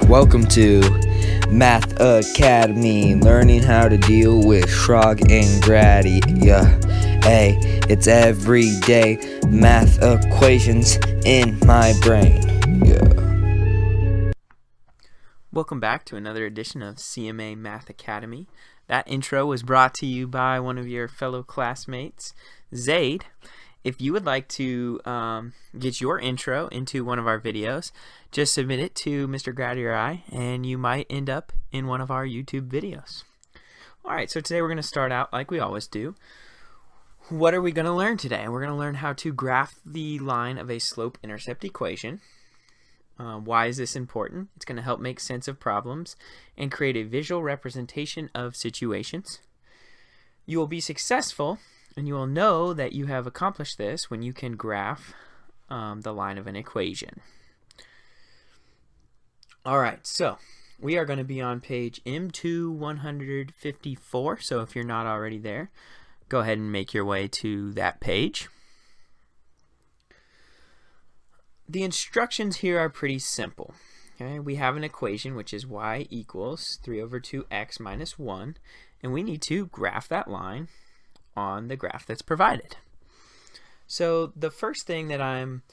Welcome to Math Academy, learning how to deal with Shrog and Grady. Hey, it's everyday math equations in my brain. Welcome back to another edition of CMA Math Academy. That intro was brought to you by one of your fellow classmates, Zaid. If you would like to get your intro into one of our videos, just submit it to Mr. Grady or I, and you might end up in one of our YouTube videos. Alright, so today we're going to start out like we always do. What are we going to learn today? We're going to learn how to graph the line of a slope-intercept equation. Why is this important? It's going to help make sense of problems and create a visual representation of situations. You will be successful, and you will know that you have accomplished this when you can graph the line of an equation. Alright, so we are going to be on page M2 154, so if you're not already there, go ahead and make your way to that page. The instructions here are pretty simple. Okay? We have an equation which is y equals 3 over 2x minus 1, and we need to graph that line on the graph that's provided. So the first thing that I'm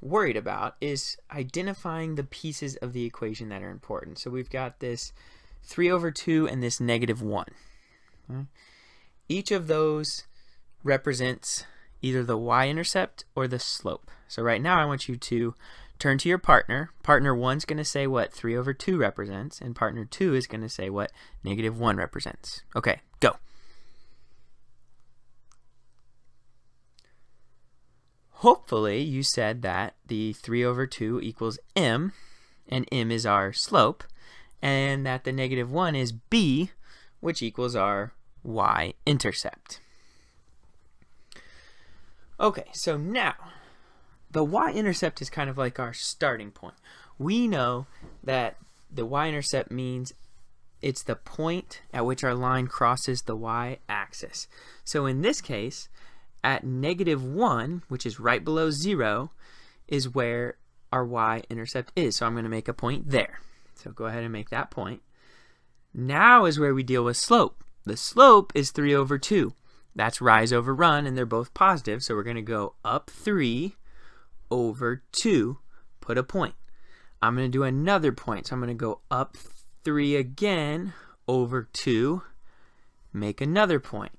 worried about is identifying the pieces of the equation that are important. So we've got this 3 over 2 and this negative 1. Okay? Each of those represents either the y-intercept or the slope. So right now I want you to turn to your partner. Partner 1 is going to say what 3 over 2 represents, and partner 2 is going to say what negative 1 represents. Okay, go. Hopefully you said that the 3 over 2 equals m, and m is our slope, and that the negative 1 is b, which equals our y-intercept. Okay, so now the y-intercept is kind of like our starting point. We know that the y-intercept means it's the point at which our line crosses the y-axis. So in this case, at negative 1, which is right below 0, is where our y-intercept is. So I'm going to make a point there. So go ahead and make that point. Now is where we deal with slope. The slope is 3 over 2. That's rise over run, and they're both positive, so we're going to go up 3 over 2, put a point. I'm going to do another point, so I'm going to go up 3 again over 2, make another point.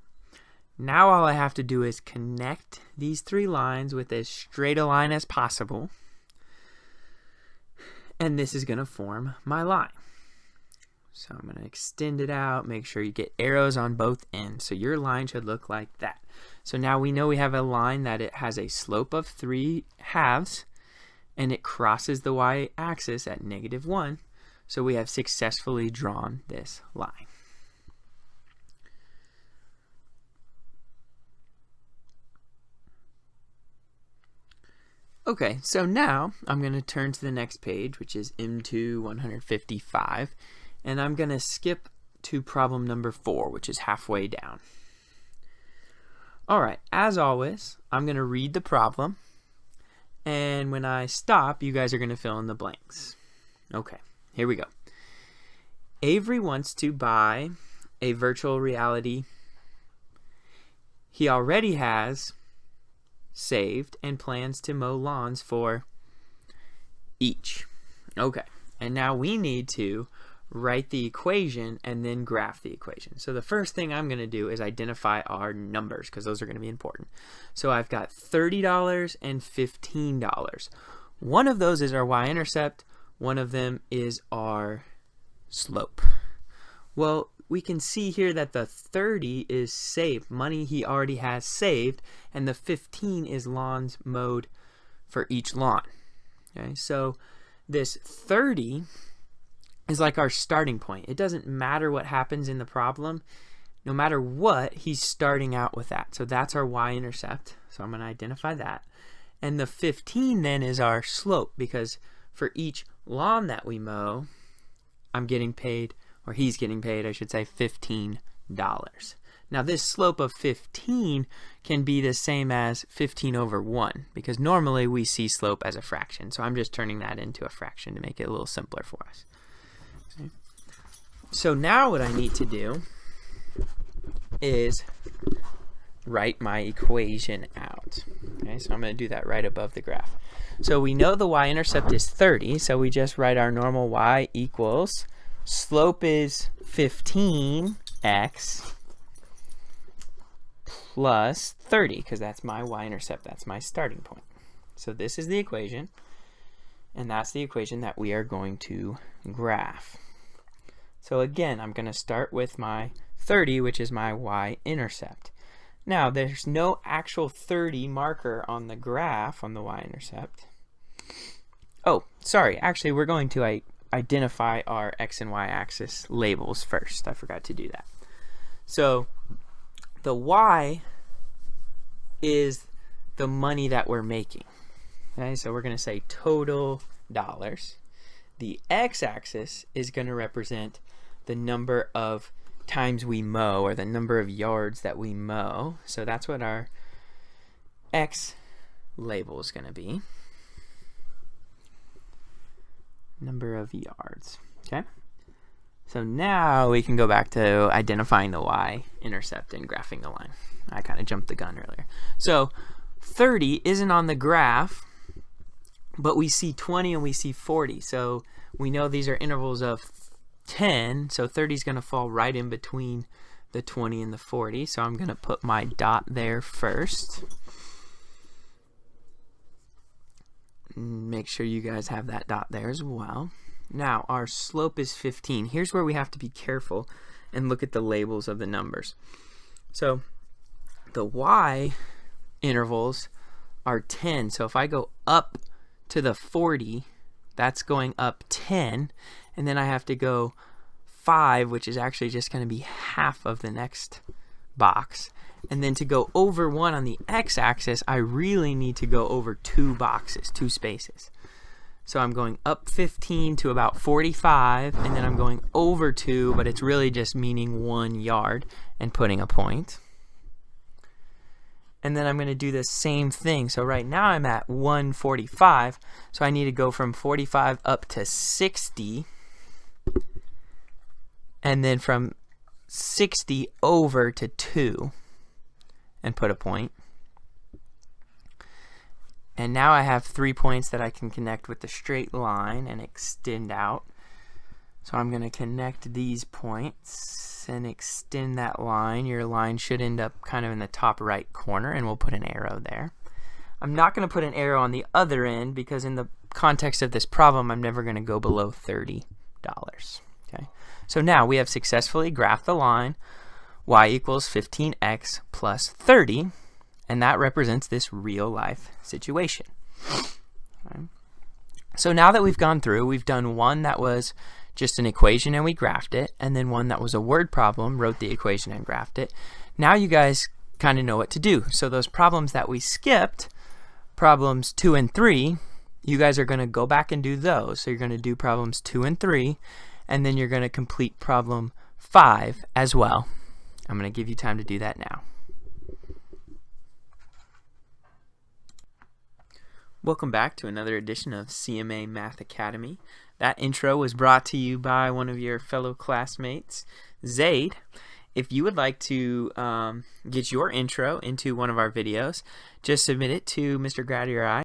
Now all I have to do is connect these three lines with as straight a line as possible, and this is going to form my line. So I'm going to extend it out, make sure you get arrows on both ends. So your line should look like that. So now we know we have a line that it has a slope of 3 halves, and it crosses the y-axis at negative 1. So we have successfully drawn this line. Okay, so now I'm going to turn to the next page, which is M2 155. And I'm going to skip to problem number 4, which is halfway down. Alright, as always, I'm going to read the problem, and when I stop, you guys are going to fill in the blanks. Okay, here we go. Avery wants to buy a virtual reality he already has saved and plans to mow lawns for each. Okay, and now we need to write the equation and then graph the equation. So the first thing I'm going to do is identify our numbers, because those are going to be important. So I've got $30 and $15. One of those is our y-intercept, one of them is our slope. Well, we can see here that the 30 is saved, money he already has saved, and the 15 is lawns mowed for each lawn. Okay, so this 30 is like our starting point. It doesn't matter what happens in the problem. No matter what, he's starting out with that. So that's our y-intercept. So I'm going to identify that. And the 15 then is our slope, because for each lawn that we mow, I'm getting paid, or he's getting paid, I should say, $15. Now this slope of 15 can be the same as 15 over 1, because normally we see slope as a fraction. So I'm just turning that into a fraction to make it a little simpler for us. Okay. So now what I need to do is write my equation out. Okay, so I'm going to do that right above the graph. So we know the y-intercept is 30, so we just write our normal y equals, slope is 15x plus 30, because that's my y-intercept, that's my starting point. So this is the equation, and that's the equation that we are going to graph. So again, I'm going to start with my 30, which is my y-intercept. Now, there's no actual 30 marker on the graph on the y-intercept. Oh, sorry, actually we're going to identify our x and y axis labels first. I forgot to do that. So the y is the money that we're making. Okay, so we're going to say total dollars. The x-axis is going to represent the number of times we mow, or the number of yards that we mow. So that's what our x label is going to be. Number of yards. Okay. So now we can go back to identifying the y-intercept and graphing the line. I kind of jumped the gun earlier. So 30 isn't on the graph, but we see 20 and we see 40. So we know these are intervals of 10, so 30 is going to fall right in between the 20 and the 40. So I'm going to put my dot there first. Make sure you guys have that dot there as well. Now our slope is 15. Here's where we have to be careful and look at the labels of the numbers. So the y intervals are 10. So if I go up to the 40, that's going up 10. And then I have to go 5, which is actually just going to be half of the next box. And then to go over 1 on the x-axis, I really need to go over 2 boxes, 2 spaces. So I'm going up 15 to about 45, and then I'm going over 2, but it's really just meaning 1 yard and putting a point. And then I'm going to do the same thing. So right now I'm at 145, so I need to go from 45 up to 60. And then from 60 over to 2 and put a point. And now I have 3 points that I can connect with the straight line and extend out. So I'm going to connect these points and extend that line. Your line should end up kind of in the top right corner, and we'll put an arrow there. I'm not going to put an arrow on the other end because in the context of this problem, I'm never going to go below $30. Okay. So now we have successfully graphed the line y equals 15x plus 30, and that represents this real life situation. Okay. So now that we've gone through, we've done one that was just an equation and we graphed it, and then one that was a word problem, wrote the equation and graphed it. Now you guys kind of know what to do. So those problems that we skipped, problems 2 and 3, you guys are going to go back and do those. So you're going to do problems 2 and 3, and then you're going to complete problem 5 as well. I'm going to give you time to do that now. Welcome back to another edition of CMA Math Academy. That intro was brought to you by one of your fellow classmates, Zaid. If you would like to get your intro into one of our videos, just submit it to Mr. Grady or I.